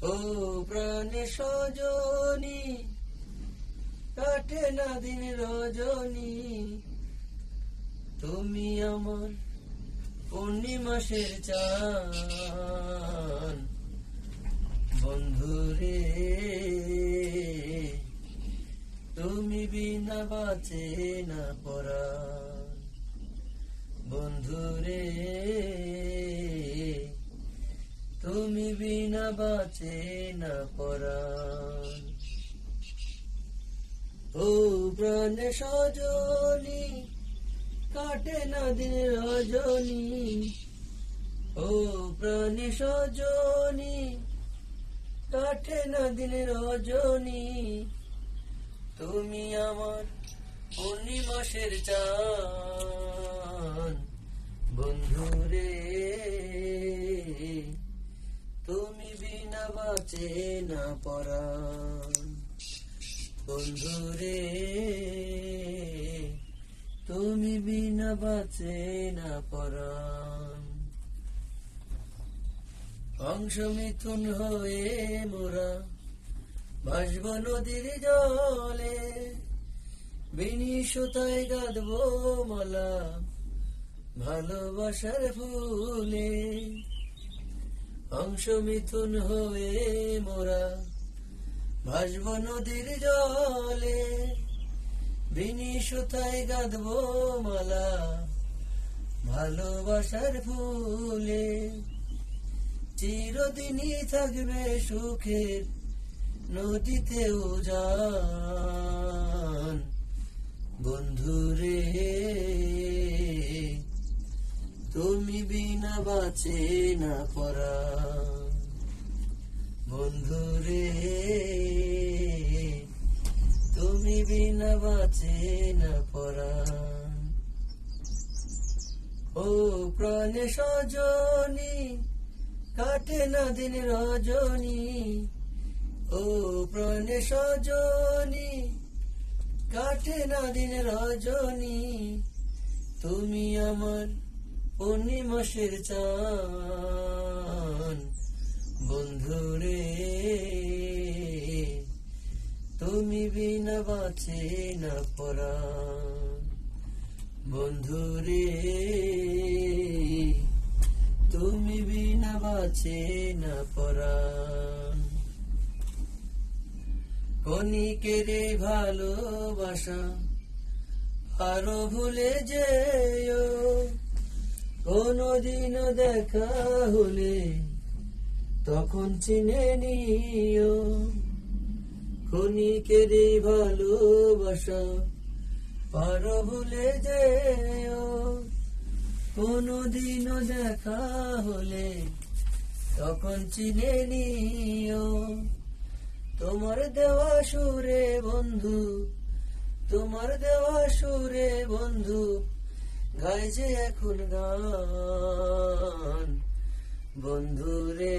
ও প্রাণে সজনী, কাটে না দিন রজনী, তুমি আমার পূর্ণিমাসের চাঁদ। বন্ধুরে তুমি বিনা বাঁচে না পরাণ। বন্ধুরে তুমি বিনা বাঁচে না পরাণ। ও প্রাণে সজনী, কাটে না দিন রজনী, ও প্রাণে সজনী, কাটে না দিন রজনী, তুমি আমার পূর্ণিমাসের চাঁদ। বন্ধুরে তুমি বিনা বাঁচে না পরাণ। বন্ধুরে তুমি বিনা বাঁচে না পরাণ। অংশ মিথুন হয়ে মোরা ভাসব নদীর জলে, বিনি সুতায় গাঁথবো মালা ভালোবাসার ফুলে। অংশ মিথুন হয়ে মোরা ভাসব নদীর জলে, বিনি সুতায় গাঁথবো মালা ভালোবাসার ফুলে। চিরদিনই থাকবে সুখের নদীতে উজান। বন্ধুরে তুমি বিনা বাঁচে না পরাণ। বন্ধুরে তুমি বিনা বাঁচে না পরাণ। ও প্রাণে সজনী, কাটে না দিন রজনী, ও প্রাণে সজনী, কাটে না দিন রজনী, তুমি আমার পূর্ণিমাসের চাঁদ। বন্ধুরে তুমি বিনা বাঁচে না পরাণ। বন্ধুরে তুমি বিনা বাঁচে না পরাণ। ক্ষণিকের ভালোবাসা আরো ভুলে যেও, কোনদিনও দেখা হলে তখন চিনে নিও। ক্ষণিকের ভালোবাসা আরো ভুলে যেও, কোনদিনও দেখা হলে তখন চিনে নিও। তোমার দেওয়া সুরে বন্ধু, তোমার দেওয়া সুরে বন্ধু, গাইছে এখন গান। বন্ধুরে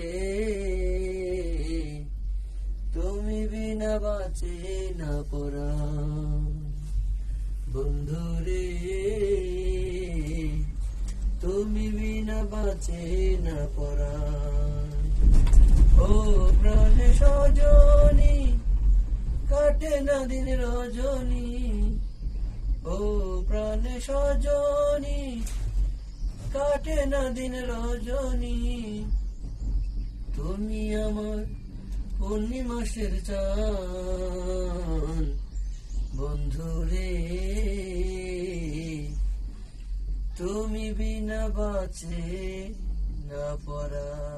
তুমি বিনা বাঁচে না পরাণ। বন্ধুরে তুমি বিনা বাঁচে না পরাণ। ও প্রাণে সজনী, কাটে না দিন রজনী, ও প্রাণে সজনী, কাটে না দিন রজনী, তুমি আমার পূর্ণিমাসের চাঁদ। বন্ধুরে তুমি বিনা বাঁচে না পরাণ।